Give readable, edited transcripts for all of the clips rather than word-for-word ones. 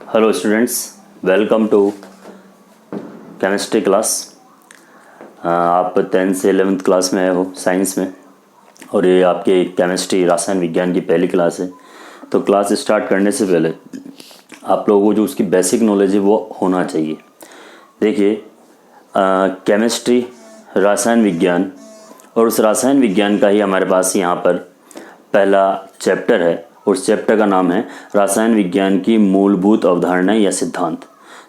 Hello students, welcome to chemistry class. आप 10th से 11th class में आए हो साइंस में, और ये आपके केमिस्ट्री रसायन विज्ञान की पहली क्लास है। तो क्लास स्टार्ट करने से पहले आप लोगों को जो उसकी बेसिक नॉलेज है वो होना चाहिए। देखिए, केमिस्ट्री रसायन विज्ञान, और उस रसायन विज्ञान का ही हमारे पास यहाँ पर पहला चैप्टर है। उस चैप्टर का नाम है रसायन विज्ञान की मूलभूत अवधारणाएं या सिद्धांत।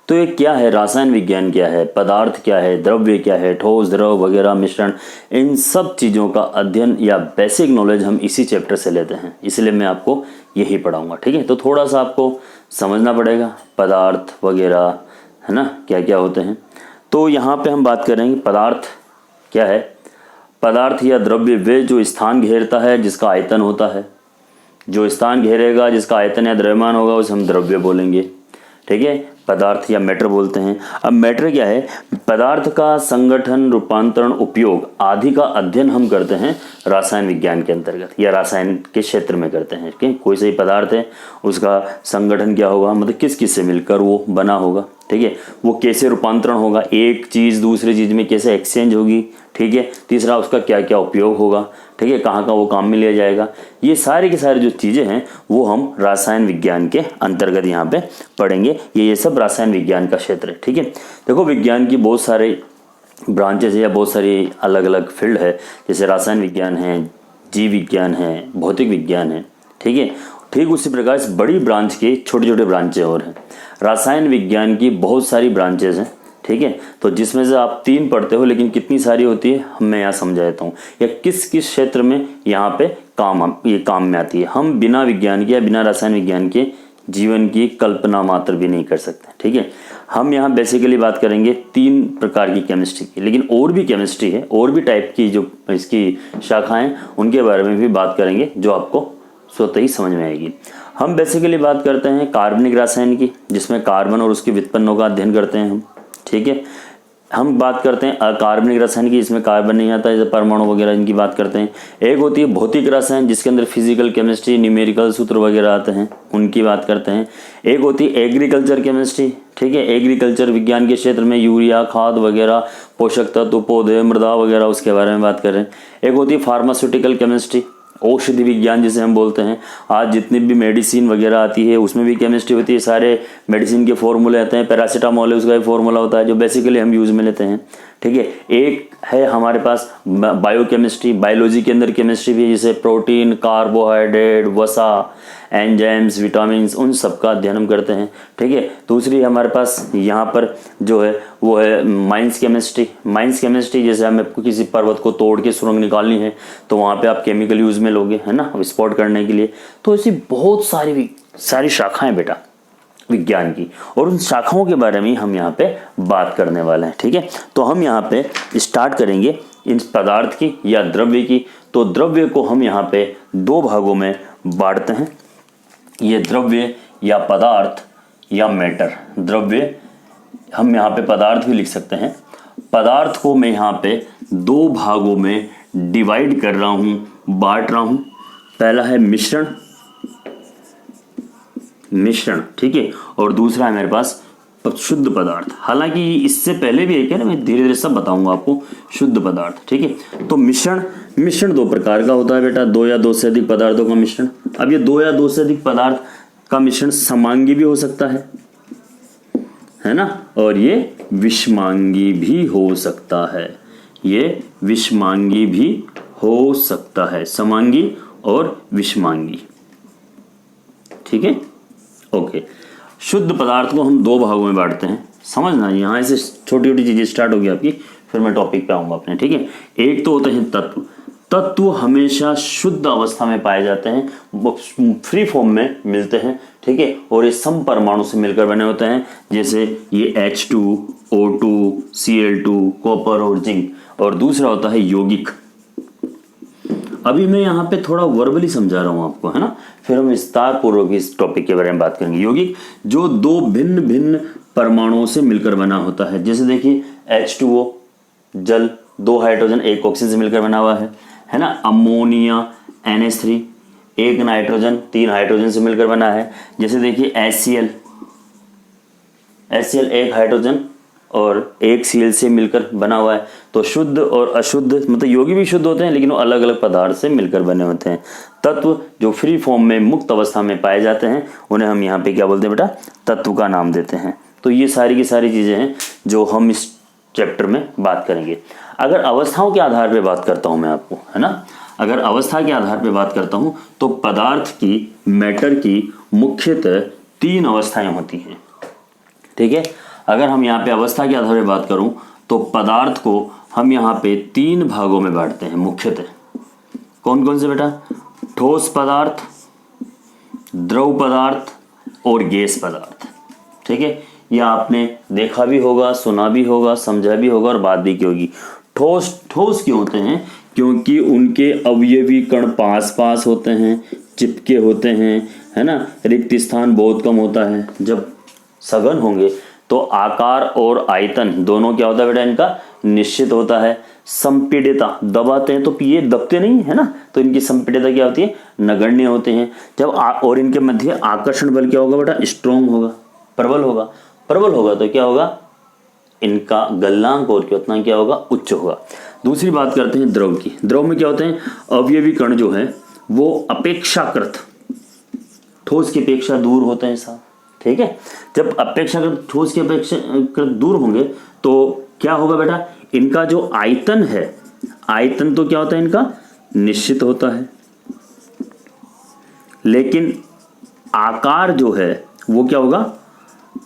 तो ये क्या है, रसायन विज्ञान क्या है, पदार्थ क्या है, द्रव्य क्या है, ठोस द्रव वगैरह मिश्रण, इन सब चीज़ों का अध्ययन या बेसिक नॉलेज हम इसी चैप्टर से लेते हैं। इसलिए मैं आपको यही पढ़ाऊंगा, ठीक है। तो थोड़ा सा आपको समझना पड़ेगा पदार्थ वगैरह, है ना, क्या क्या होते हैं। तो यहाँ पे हम बात करेंगे पदार्थ क्या है। पदार्थ या द्रव्य वे जो स्थान घेरता है जिसका आयतन होता है। जो स्थान घेरेगा जिसका आयतन या द्रव्यमान होगा उसे हम द्रव्य बोलेंगे, ठीक है। पदार्थ या मैटर बोलते हैं। अब मैटर क्या है, पदार्थ का संगठन, रूपांतरण, उपयोग आदि का अध्ययन हम करते हैं रसायन विज्ञान के अंतर्गत या रसायन के क्षेत्र में करते हैं। ठीक है, कोई सही पदार्थ है उसका संगठन क्या होगा, मतलब किस किस से मिलकर वो बना होगा, ठीक है। वो कैसे रूपांतरण होगा, एक चीज़ दूसरी चीज़ में कैसे एक्सचेंज होगी, ठीक है। तीसरा, उसका क्या क्या उपयोग होगा, ठीक है, कहाँ का वो काम में लिया जाएगा। ये सारी की सारी जो चीज़ें हैं वो हम रसायन विज्ञान के अंतर्गत यहाँ पे पढ़ेंगे। ये सब रसायन विज्ञान का क्षेत्र है, ठीक है। देखो, विज्ञान की बहुत सारे ब्रांचेज है या बहुत सारी अलग अलग फील्ड है। जैसे रसायन विज्ञान है, जीव विज्ञान है, भौतिक विज्ञान है, ठीक है। ठीक उसी प्रकार से बड़ी ब्रांच के छोटे छोटे ब्रांचें और हैं। रसायन विज्ञान की बहुत सारी ब्रांचेज हैं, ठीक है। तो जिसमें से आप 3 पढ़ते हो, लेकिन कितनी सारी होती है मैं यहाँ समझा देता हूँ, या किस किस क्षेत्र में यहाँ पे काम में आती है। हम बिना विज्ञान के या बिना रसायन विज्ञान के जीवन की कल्पना मात्र भी नहीं कर सकते, ठीक है। हम यहाँ बेसिकली बात करेंगे 3 प्रकार की केमिस्ट्री की, लेकिन और भी केमिस्ट्री है, और भी टाइप की जो इसकी शाखाएं, उनके बारे में भी बात करेंगे जो आपको स्वतः ही समझ में आएगी। हम बेसिकली बात करते हैं कार्बनिक रसायन की, जिसमें कार्बन और उसके व्युत्पन्नों का अध्ययन करते हैं हम, ठीक है। हम बात करते हैं अकार्बनिक रसायन की, इसमें कार्बन नहीं आता, जैसे परमाणु वगैरह इनकी बात करते हैं। एक होती है भौतिक रसायन, जिसके अंदर फिजिकल केमिस्ट्री, न्यूमेरिकल सूत्र वगैरह आते हैं, उनकी बात करते हैं। एक होती है एग्रीकल्चर केमिस्ट्री, ठीक है। एग्रीकल्चर विज्ञान के क्षेत्र में यूरिया, खाद वगैरह, पोषक तत्व, पौधे, मृदा वगैरह, उसके बारे में बात कर रहे हैं। एक होती है फार्मास्यूटिकल केमिस्ट्री, औषधि विज्ञान जिसे हम बोलते हैं। आज जितनी भी मेडिसिन वगैरह आती है उसमें भी केमिस्ट्री होती है। सारे मेडिसिन के फॉर्मूले आते हैं, पैरासीटामोल है उसका भी फॉर्मूला होता है जो बेसिकली हम यूज में लेते हैं, ठीक है। एक है हमारे पास बायोकेमिस्ट्री, बायोलॉजी के अंदर केमिस्ट्री भी है, जैसे प्रोटीन, कार्बोहाइड्रेट, वसा, एंजाइम्स, विटामिन्स, उन सब का अध्ययन हम करते हैं, ठीक है। दूसरी हमारे पास यहाँ पर जो है वो है माइंस केमिस्ट्री। माइंस केमिस्ट्री जैसे हमें किसी पर्वत को तोड़ के सुरंग निकालनी है तो वहाँ पे आप केमिकल यूज में लोगे, है ना, विस्फोट करने के लिए। तो ऐसी बहुत सारी शाखाएं बेटा विज्ञान की, और उन शाखाओं के बारे में हम यहाँ पे बात करने वाले हैं, ठीक है। तो हम यहाँ पे स्टार्ट करेंगे इन पदार्थ की या द्रव्य की। तो द्रव्य को हम यहाँ पे 2 भागों में बांटते हैं। ये द्रव्य या पदार्थ या मैटर। द्रव्य हम यहाँ पे पदार्थ भी लिख सकते हैं। पदार्थ को मैं यहाँ पे 2 भागों में डिवाइड कर रहा हूँ, बांट रहा हूँ। पहला है मिश्रण, ठीक है, और दूसरा है मेरे पास शुद्ध पदार्थ। हालांकि इससे पहले भी एक है ना, मैं धीरे धीरे सब बताऊंगा आपको। शुद्ध पदार्थ, ठीक है। तो मिश्रण 2 प्रकार का होता है बेटा, 2 या 2 से अधिक पदार्थों का मिश्रण। अब ये 2 या 2 से अधिक पदार्थ का मिश्रण समांगी भी हो सकता है ना, और ये विषमांगी भी हो सकता है। ये विषमांगी भी हो सकता है, समांगी और विषमांगी, ठीक है, ओके। शुद्ध पदार्थ को हम 2 भागों में बांटते हैं, समझना। यहाँ से छोटी छोटी चीजें स्टार्ट होगी आपकी, फिर मैं टॉपिक पे आऊंगा अपने, ठीक है। एक तो होते हैं तत्व। तत्व हमेशा शुद्ध अवस्था में पाए जाते हैं, वो फ्री फॉर्म में मिलते हैं, ठीक है, और ये सम परमाणु से मिलकर बने होते हैं। जैसे ये H2O2, Cl2, कॉपर और जिंक। और दूसरा होता है यौगिक। अभी मैं यहाँ पे थोड़ा वर्बली समझा रहा हूँ आपको, है ना, फिर हम विस्तार पूर्वक इस टॉपिक के बारे में बात करेंगे। यौगिक जो 2 भिन्न भिन्न परमाणुओं से मिलकर बना होता है। जैसे देखिए H2O जल, 2 हाइड्रोजन 1 ऑक्सीजन से मिलकर बना हुआ है ना। अमोनिया NH3 1 नाइट्रोजन 3 हाइड्रोजन से मिलकर बना है। जैसे देखिए HCl HCl एक हाइड्रोजन और एक Cl से मिलकर बना हुआ है। तो शुद्ध और अशुद्ध मतलब यौगिक भी शुद्ध होते हैं लेकिन वो अलग अलग पदार्थ से मिलकर बने होते हैं। तत्व जो फ्री फॉर्म में मुक्त अवस्था में पाए जाते हैं उन्हें हम यहाँ पे क्या बोलते हैं बेटा, तत्व का नाम देते हैं। तो ये सारी की सारी चीज़ें हैं जो हम इस चैप्टर में बात करेंगे। अगर अवस्थाओं के आधार पर बात करता हूँ मैं आपको, है ना, अगर अवस्था के आधार पर बात करता हूँ तो पदार्थ की, मैटर की मुख्यतः 3 अवस्थाएं होती हैं। ठीक है, अगर हम यहाँ पे अवस्था के आधार पर बात करूं तो पदार्थ को हम यहाँ पे 3 भागों में बांटते हैं मुख्यतः। कौन कौन से बेटा? ठोस पदार्थ, द्रव पदार्थ और गैस पदार्थ। ठीक है, यह आपने देखा भी होगा, सुना भी होगा, समझा भी होगा और बात भी की होगी। ठोस ठोस क्यों होते हैं? क्योंकि उनके अवयवी कण पास पास होते हैं, चिपके होते हैं, है ना, रिक्त स्थान बहुत कम होता है। जब सघन होंगे तो आकार और आयतन दोनों क्या होता है बेटा, इनका निश्चित होता है। संपीड़ितता, दबाते हैं तो ये दबते नहीं है ना, तो इनकी संपीड़ितता क्या होती है, नगण्य होते हैं। जब और इनके मध्य आकर्षण बल क्या होगा बेटा, स्ट्रॉन्ग होगा, प्रबल होगा। प्रबल होगा तो क्या होगा, इनका गलनांक और कितना क्या होगा, उच्च होगा। दूसरी बात करते हैं द्रव की। द्रव में क्या होते हैं, अवयवी कण जो है वो अपेक्षाकृत ठोस की अपेक्षा दूर होते हैं साहब। ठीक है, जब अपेक्षाकृत ठोस की अपेक्षाकृत दूर होंगे तो क्या होगा बेटा, इनका जो आयतन है, आयतन तो क्या होता है, इनका निश्चित होता है, लेकिन आकार जो है वो क्या होगा,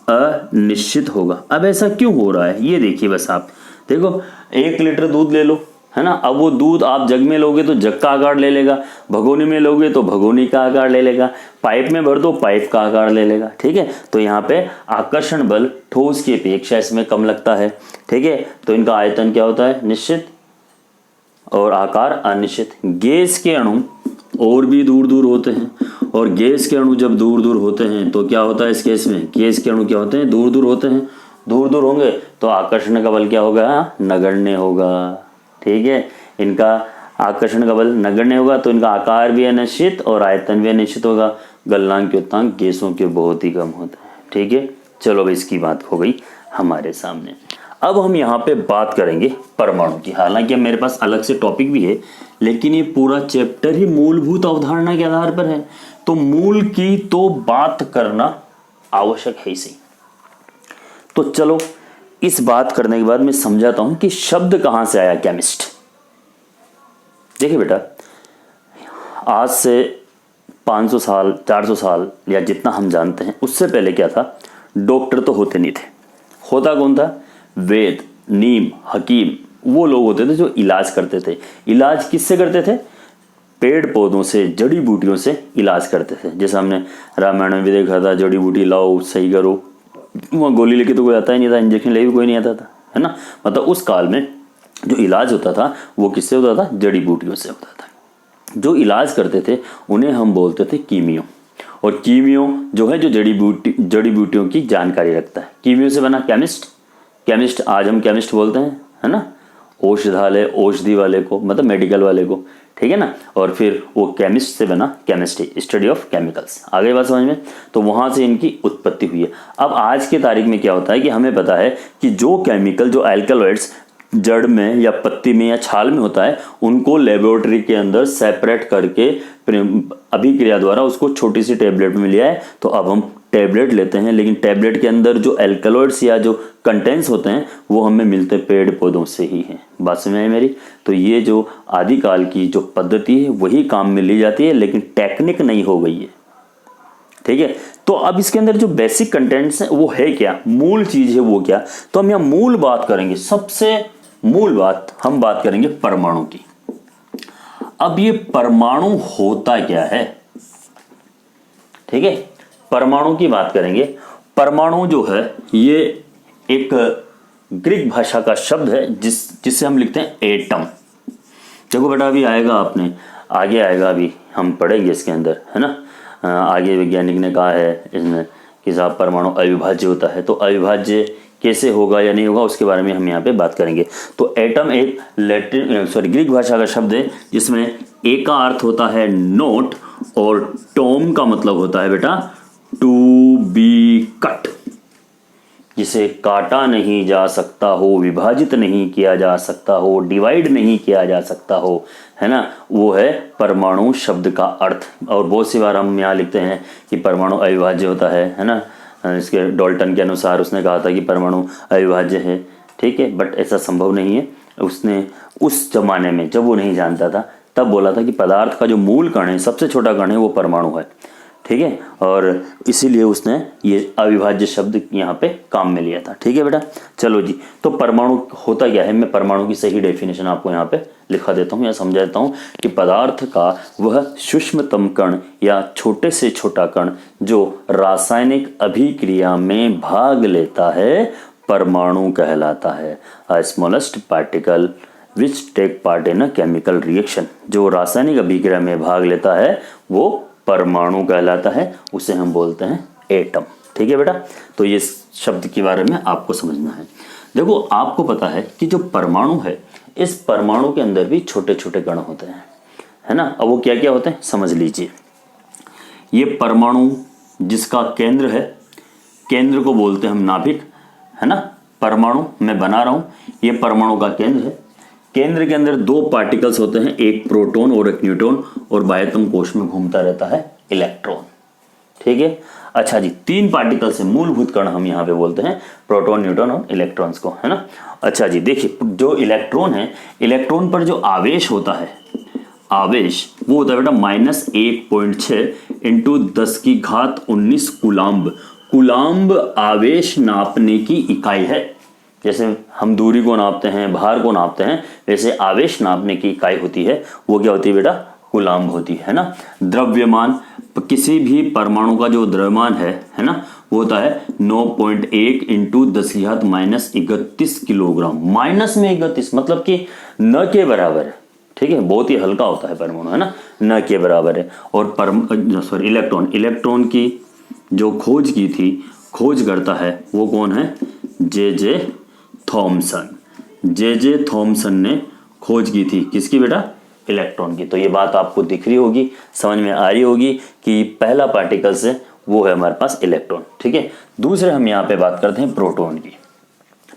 अनिश्चित होगा। अब ऐसा क्यों हो रहा है ये देखिए, बस आप देखो, 1 लीटर दूध ले लो, है ना, अब वो दूध आप जग में लोगे तो जग का आकार ले लेगा, भगोनी में लोगे तो भगोनी का आकार ले लेगा, पाइप में भर दो पाइप का आकार ले लेगा। ठीक है, तो यहाँ पे आकर्षण बल ठोस की अपेक्षा इसमें कम लगता है। ठीक है, तो इनका आयतन क्या होता है, निश्चित, और आकार अनिश्चित। गैस के अणु और भी दूर दूर होते हैं, और गैस के अणु जब दूर दूर होते हैं तो क्या होता है, इस केस में गैस के अणु क्या होते हैं, दूर दूर होते हैं। दूर दूर होंगे तो आकर्षण का बल क्या होगा, नगण्य होगा। ठीक है, इनका आकर्षण का बल नगण्य होगा तो इनका आकार भी अनिश्चित और आयतन भी अनिश्चित होगा। गलनांक क्योतांक गैसों के बहुत ही कम होता है। ठीक है, चलो भाई इसकी बात हो गई हमारे सामने। अब हम यहाँ पे बात करेंगे परमाणु की। हालांकि मेरे पास अलग से टॉपिक भी है लेकिन ये पूरा चैप्टर ही मूलभूत अवधारणा के आधार पर है, तो मूल की तो बात करना आवश्यक है ही सही। तो चलो इस बात करने के बाद मैं समझाता हूं कि शब्द कहां से आया केमिस्ट। देखिए बेटा, आज से 500 साल 400 साल या जितना हम जानते हैं उससे पहले क्या था, डॉक्टर तो होते नहीं थे। होता कौन था, वेद, नीम, हकीम, वो लोग होते थे जो इलाज करते थे। इलाज किससे करते थे, पेड़ पौधों से, जड़ी बूटियों से इलाज करते थे। जैसे हमने रामायण में भी देखा था, जड़ी बूटी लाओ सही करो, वहाँ गोली लेके तो कोई आता ही नहीं था, इंजेक्शन ले भी कोई नहीं आता था, है ना। मतलब उस काल में जो इलाज होता था वो किससे होता था, जड़ी बूटियों से होता था। जो इलाज करते थे उन्हें हम बोलते थे कीमियो। और कीमियो जो है, जो जड़ी बूटियों की जानकारी रखता है, कीमियो से बना केमिस्ट। केमिस्ट आज हम केमिस्ट बोलते हैं, है ना, औषधालय, औषधि वाले को, मतलब मेडिकल वाले को। ठीक है ना, और फिर वो केमिस्ट से बना केमिस्ट्री, स्टडी ऑफ केमिकल्स। आ गई बात समझ में, तो वहां से इनकी उत्पत्ति हुई है। अब आज के तारीख में क्या होता है कि हमें पता है कि जो केमिकल, जो एल्कलॉइड्स जड़ में या पत्ती में या छाल में होता है, उनको लेबोरेटरी के अंदर सेपरेट करके अभिक्रिया द्वारा उसको छोटी सी टेबलेट में लिया है। तो अब हम टेबलेट लेते हैं, लेकिन टेबलेट के अंदर जो एल्कलॉइड्स या जो कंटेंट्स होते हैं वो हमें मिलते पेड़ पौधों से ही हैं। बात समझ में मेरी, तो ये जो आदिकाल की जो पद्धति है वही काम में ली जाती है, लेकिन टेक्निक नहीं हो गई है। ठीक है, तो अब इसके अंदर जो बेसिक कंटेंट्स हैं वो है क्या, मूल चीज है वो क्या, तो हम यहाँ मूल बात करेंगे। सबसे मूल बात हम बात करेंगे परमाणु की। अब ये परमाणु होता क्या है, ठीक है, परमाणु की बात करेंगे। परमाणु जो है ये एक ग्रीक भाषा का शब्द है जिससे हम लिखते हैं एटम। देखो बेटा, अभी आएगा, आपने आगे आएगा, अभी हम पढ़ेंगे इसके अंदर, है ना। आगे वैज्ञानिक ने कहा है इसमें कि साहब परमाणु अविभाज्य होता है, तो अविभाज्य कैसे होगा या नहीं होगा उसके बारे में हम यहाँ पे बात करेंगे। तो एटम एक ग्रीक भाषा का शब्द है जिसमें ए का अर्थ होता है नोट और टोम का मतलब होता है बेटा टू बी कट। जिसे काटा नहीं जा सकता हो, विभाजित नहीं किया जा सकता हो, डिवाइड नहीं किया जा सकता हो, है ना, वो है परमाणु शब्द का अर्थ। और बहुत सी बार हम यहाँ लिखते हैं कि परमाणु अविभाज्य होता है ना। इसके डाल्टन के अनुसार उसने कहा था कि परमाणु अविभाज्य है, ठीक है, बट ऐसा संभव नहीं है। उसने उस जमाने में जब वो नहीं जानता था तब बोला था कि पदार्थ का जो मूल कण है, सबसे छोटा कण है, वो परमाणु है, ठीक है, और इसीलिए उसने ये अविभाज्य शब्द यहाँ पे काम में लिया था। ठीक है बेटा, चलो जी, तो परमाणु होता क्या है, मैं परमाणु की सही डेफिनेशन आपको यहाँ पे लिखा देता हूँ या समझा देता हूँ कि पदार्थ का वह सूक्ष्मतम कण या छोटे से छोटा कण जो रासायनिक अभिक्रिया में भाग लेता है परमाणु कहलाता है। A smallest particle which take part in a chemical reaction, जो रासायनिक अभिक्रिया में भाग लेता है वो परमाणु कहलाता है, उसे हम बोलते हैं एटम। ठीक है बेटा, तो ये शब्द के बारे में आपको समझना है। देखो, आपको पता है कि जो परमाणु है, इस परमाणु के अंदर भी छोटे छोटे कण होते हैं, है ना। अब वो क्या क्या होते हैं समझ लीजिए। ये परमाणु जिसका केंद्र है, केंद्र को बोलते हैं हम नाभिक, है ना। परमाणु मैं बना रहा हूं, ये परमाणु का केंद्र है। केंद्र के अंदर दो पार्टिकल्स होते हैं, एक प्रोटॉन और एक न्यूट्रॉन, और बाह्यतम कोश में घूमता रहता है इलेक्ट्रॉन। ठीक है, अच्छा जी, तीन पार्टिकल्स है, मूलभूत कण हम यहाँ पे बोलते हैं प्रोटॉन, न्यूट्रॉन और इलेक्ट्रॉन्स को, है ना। अच्छा जी, देखिए, जो इलेक्ट्रॉन है, इलेक्ट्रॉन पर जो आवेश होता है, आवेश वो होता है बेटा -1.6 इंटू 10⁻19 कूलाम्ब। कूलाम्ब आवेश नापने की इकाई है। जैसे हम दूरी को नापते हैं, भार को नापते हैं, वैसे आवेश नापने की इकाई होती है, वो क्या होती है बेटा, कूलाम्ब होती है ना। द्रव्यमान, किसी भी परमाणु का जो द्रव्यमान है ना, वो होता है 9.1 इंटू 10⁻31 किलोग्राम। माइनस में 31 मतलब कि न के बराबर है। ठीक है, बहुत ही हल्का होता है परमाणु, है ना, न के बराबर है। और इलेक्ट्रॉन की जो खोज की थी, खोज करता है वो कौन है, जे थॉमसन। जे थॉमसन ने खोज की थी, किसकी बेटा, इलेक्ट्रॉन की। तो ये बात आपको दिख रही होगी, समझ में आ रही होगी कि पहला पार्टिकल से वो है हमारे पास इलेक्ट्रॉन। ठीक है, दूसरे हम यहाँ पे बात करते हैं प्रोटॉन की।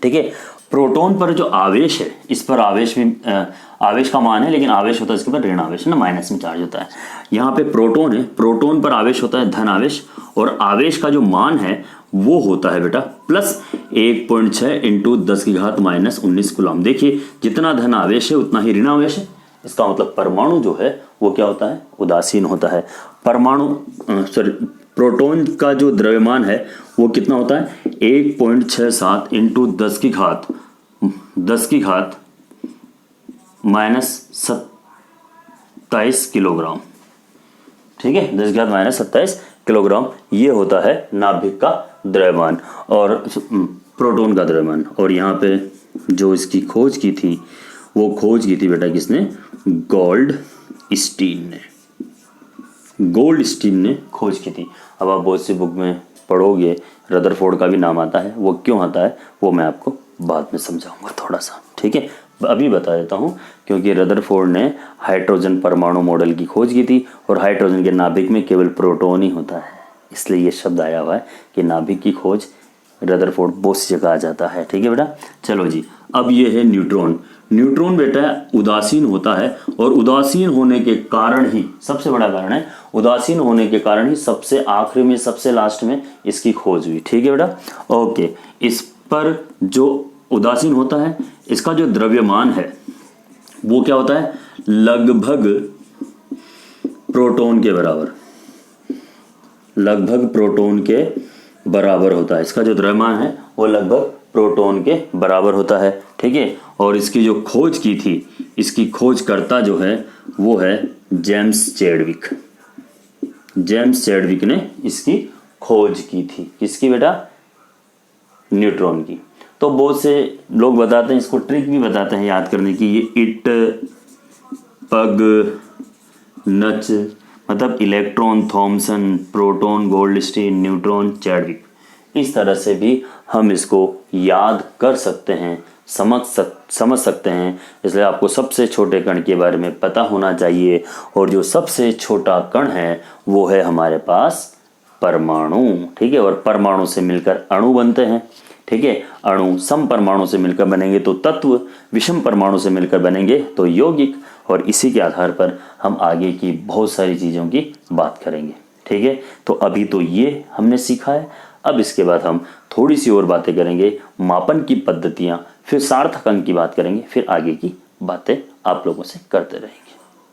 ठीक है, प्रोटॉन पर जो आवेश है, इस पर आवेश भी आवेश का मान है, लेकिन आवेश होता है इसके ऊपर ऋण आवेश, है ना, माइनस में चार्ज होता है। यहाँ पे प्रोटॉन है, प्रोटॉन पर आवेश होता है धन आवेश, और आवेश का जो मान है वो होता है बेटा +1.6 इंटू 10⁻19 कूलाम्ब। देखिए, जितना धन आवेश है उतना ही ऋण आवेश है। इसका मतलब परमाणु जो है वो क्या होता है, उदासीन होता है। प्रोटॉन का जो द्रव्यमान है वो कितना होता है, 1.67 इंटू 10⁻⁻27 किलोग्राम। ठीक है, 10⁻⁻27 किलोग्राम ये होता है नाभिक का द्रव्यमान और प्रोटॉन का द्रव्यमान। और यहाँ पे जो इसकी खोज की थी, वो खोज की थी बेटा किसने, गोल्डस्टीन ने खोज की थी। अब आप बहुत सी बुक में पढ़ोगे, रदरफोर्ड का भी नाम आता है। वो क्यों आता है वो मैं आपको बाद में समझाऊंगा थोड़ा सा। ठीक है, अभी बता देता हूँ, क्योंकि रदरफोर्ड ने हाइड्रोजन परमाणु मॉडल की खोज की थी, और हाइड्रोजन के नाभिक में केवल प्रोटॉन ही होता है, इसलिए ये शब्द आया हुआ है कि नाभिक की खोज रदरफोर्ड बहुत सी जगह आ जाता है। ठीक है बेटा, चलो जी, अब ये है न्यूट्रॉन। न्यूट्रॉन बेटा उदासीन होता है, और उदासीन होने के कारण ही, सबसे बड़ा कारण है, उदासीन होने के कारण ही सबसे आखिरी में, सबसे लास्ट में इसकी खोज हुई। ठीक है बेटा, ओके। इस पर जो उदासीन होता है, इसका जो द्रव्यमान है वो क्या होता है, लगभग प्रोटॉन के बराबर, लगभग प्रोटॉन के बराबर होता है। इसका जो द्रव्यमान है वो लगभग प्रोटॉन के बराबर होता है। ठीक है, और इसकी जो खोज की थी, इसकी खोजकर्ता जो है वो है जेम्स चैडविक। जेम्स चैडविक ने इसकी खोज की थी, किसकी बेटा, न्यूट्रॉन की। तो बहुत से लोग बताते हैं, इसको ट्रिक भी बताते हैं याद करने की, ये इट पग नच, मतलब electron, Thomson, proton, Goldstein, neutron, Chadwick. इस तरह से भी हम इसको याद कर सकते हैं, समझ सकते हैं। इसलिए आपको सबसे छोटे कण के बारे में पता होना चाहिए, और जो सबसे छोटा कण है वो है हमारे पास परमाणु। ठीक है, और परमाणु से मिलकर अणु बनते हैं। ठीक है। अणु सम परमाणु से मिलकर बनेंगे तो तत्व, विषम परमाणु से मिलकर बनेंगे तो यौगिक, और इसी के आधार पर हम आगे की बहुत सारी चीज़ों की बात करेंगे, ठीक है। तो अभी तो ये हमने सीखा है, अब इसके बाद हम थोड़ी सी और बातें करेंगे, मापन की पद्धतियाँ, फिर सार्थक अंक की बात करेंगे, फिर आगे की बातें आप लोगों से करते रहेंगे।